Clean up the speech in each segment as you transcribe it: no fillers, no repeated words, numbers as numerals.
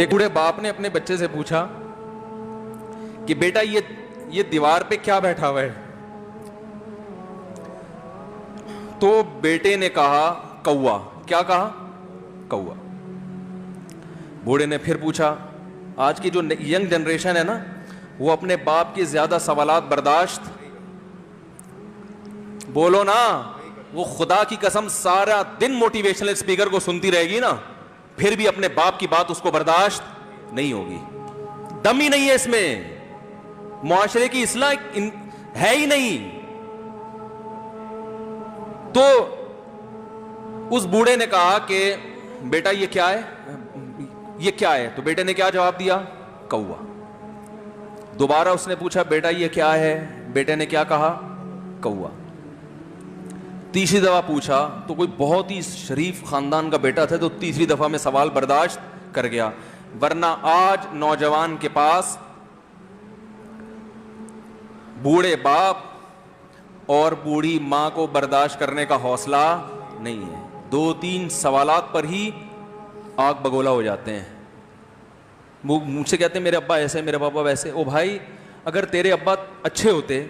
ایک بوڑھے باپ نے اپنے بچے سے پوچھا کہ بیٹا یہ دیوار پہ کیا بیٹھا ہوا ہے؟ تو بیٹے نے کہا کوا۔ کیا کہا؟ کوا۔ بوڑھے نے پھر پوچھا، آج کی جو ینگ جنریشن ہے نا، وہ اپنے باپ کے زیادہ سوالات برداشت، بولو نا، وہ خدا کی قسم سارا دن موٹیویشنل اسپیکر کو سنتی رہے گی نا، پھر بھی اپنے باپ کی بات اس کو برداشت نہیں ہوگی۔ دم ہی نہیں ہے اس میں، معاشرے کی اصلاح ہے ہی نہیں۔ تو اس بوڑھے نے کہا کہ بیٹا یہ کیا ہے؟ یہ کیا ہے؟ تو بیٹے نے کیا جواب دیا؟ کوا۔ دوبارہ اس نے پوچھا بیٹا یہ کیا ہے؟ بیٹے نے کیا کہا؟ کوا۔ تیسری دفعہ پوچھا تو کوئی بہت ہی شریف خاندان کا بیٹا تھا، تو تیسری دفعہ میں سوال برداشت کر گیا، ورنہ آج نوجوان کے پاس بوڑھے باپ اور بوڑھی ماں کو برداشت کرنے کا حوصلہ نہیں ہے۔ 2-3 سوالات پر ہی آگ بگولا ہو جاتے ہیں۔ مجھ سے کہتے ہیں میرے ابا ایسے، میرے پاپا ویسے۔ او بھائی، اگر تیرے ابا اچھے ہوتے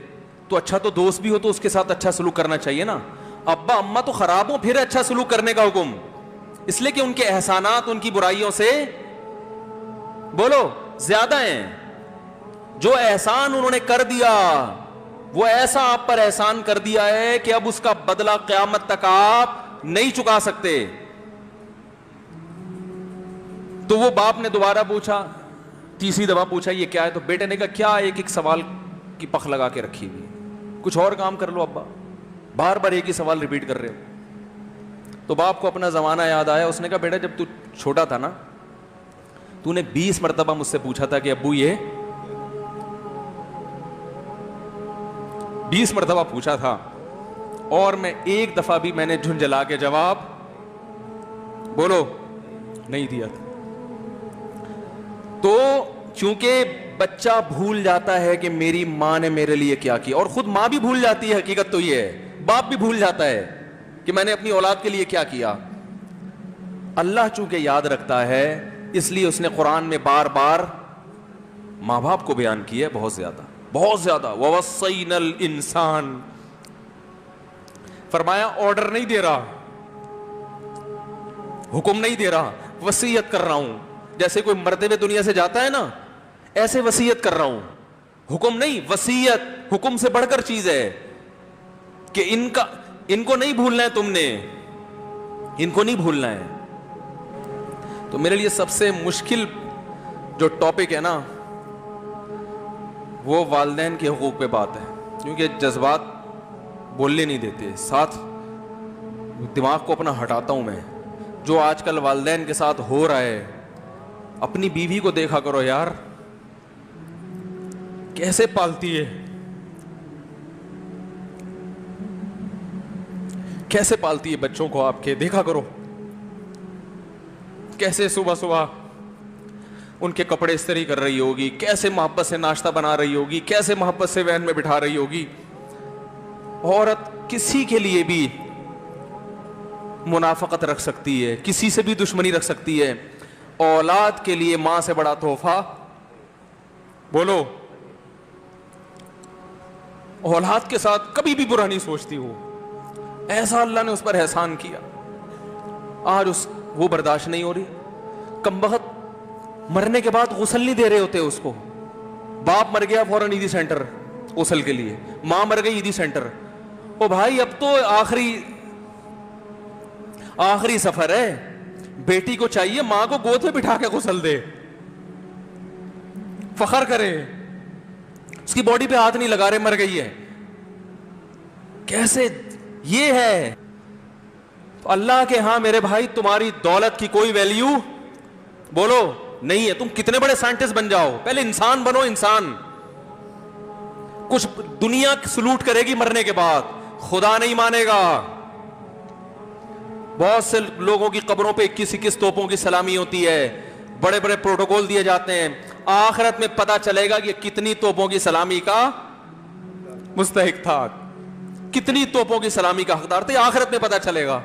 تو اچھا تو دوست بھی ہو تو اس کے ساتھ اچھا سلوک کرنا چاہیے نا۔ ابا اماں تو خراب ہوں پھر اچھا سلوک کرنے کا حکم، اس لیے کہ ان کے احسانات ان کی برائیوں سے بولو زیادہ ہیں۔ جو احسان انہوں نے کر دیا، وہ ایسا آپ پر احسان کر دیا ہے کہ اب اس کا بدلہ قیامت تک آپ نہیں چکا سکتے۔ تو وہ باپ نے دوبارہ پوچھا، تیسری دفعہ پوچھا یہ کیا ہے؟ تو بیٹے نے کہا کیا ایک سوال کی پخ لگا کے رکھی ہوئی، کچھ اور کام کر لو ابا، بار بار ایک ہی سوال ریپیٹ کر رہے ہو۔ تو باپ کو اپنا زمانہ یاد آیا، اس نے کہا بیٹا جب تو چھوٹا تھا نا، تو نے 20 مرتبہ مجھ سے پوچھا تھا کہ ابو یہ 20 مرتبہ پوچھا تھا، اور میں ایک دفعہ بھی میں نے جھنجھلا کے جواب بولو نہیں دیا تھا۔ تو چونکہ بچہ بھول جاتا ہے کہ میری ماں نے میرے لیے کیا کیا، اور خود ماں بھی بھول جاتی ہے، حقیقت تو یہ ہے، باپ بھی بھول جاتا ہے کہ میں نے اپنی اولاد کے لیے کیا کیا۔ اللہ چونکہ یاد رکھتا ہے، اس لیے اس نے قرآن میں بار بار ماں باپ کو بیان کیا ہے، بہت زیادہ بہت زیادہ۔ وَوَصَّيْنَا الْإِنسَانَ، فرمایا آرڈر نہیں دے رہا، حکم نہیں دے رہا، وصیت کر رہا ہوں۔ جیسے کوئی مرتے ہوئے دنیا سے جاتا ہے نا، ایسے وصیت کر رہا ہوں، حکم نہیں، وصیت حکم سے بڑھ کر چیز ہے کہ ان کو نہیں بھولنا ہے، تم نے ان کو نہیں بھولنا ہے۔ تو میرے لیے سب سے مشکل جو ٹاپک ہے نا، وہ والدین کے حقوق پہ بات ہے، کیونکہ جذبات بولنے نہیں دیتے، ساتھ دماغ کو اپنا ہٹاتا ہوں میں۔ جو آج کل والدین کے ساتھ ہو رہا ہے، اپنی بیوی کو دیکھا کرو یار، کیسے پالتی ہے، کیسے پالتی ہے بچوں کو آپ کے، دیکھا کرو کیسے صبح صبح ان کے کپڑے استری کر رہی ہوگی، کیسے محبت سے ناشتہ بنا رہی ہوگی، کیسے محبت سے وین میں بٹھا رہی ہوگی۔ عورت کسی کے لیے بھی منافقت رکھ سکتی ہے، کسی سے بھی دشمنی رکھ سکتی ہے، اولاد کے لیے ماں سے بڑا تحفہ بولو، اولاد کے ساتھ کبھی بھی برا نہیں سوچتی ہو، ایسا اللہ نے اس پر احسان کیا، آج وہ برداشت نہیں ہو رہی۔ کمبخت مرنے کے بعد غسل نہیں دے رہے ہوتے اس کو، باپ مر گیا فوراً عیدی سینٹر غسل کے لیے، ماں مر گئی عیدی سینٹر۔ او بھائی اب تو آخری سفر ہے، بیٹی کو چاہیے ماں کو گود میں بٹھا کے غسل دے، فخر کرے، اس کی باڈی پہ ہاتھ نہیں لگا رہے، مر گئی ہے، کیسے یہ ہے۔ تو اللہ کے ہاں میرے بھائی تمہاری دولت کی کوئی ویلیو بولو نہیں ہے، تم کتنے بڑے سائنٹسٹ بن جاؤ، پہلے انسان بنو، انسان۔ کچھ دنیا سلوٹ کرے گی مرنے کے بعد، خدا نہیں مانے گا۔ بہت سے لوگوں کی قبروں پہ 21 توپوں کی سلامی ہوتی ہے، بڑے بڑے پروٹوکول دیے جاتے ہیں، آخرت میں پتا چلے گا کہ کتنی توپوں کی سلامی کا مستحق تھا، کتنی توپوں کی سلامی کا حقدار تھے، آخرت میں پتا چلے گا۔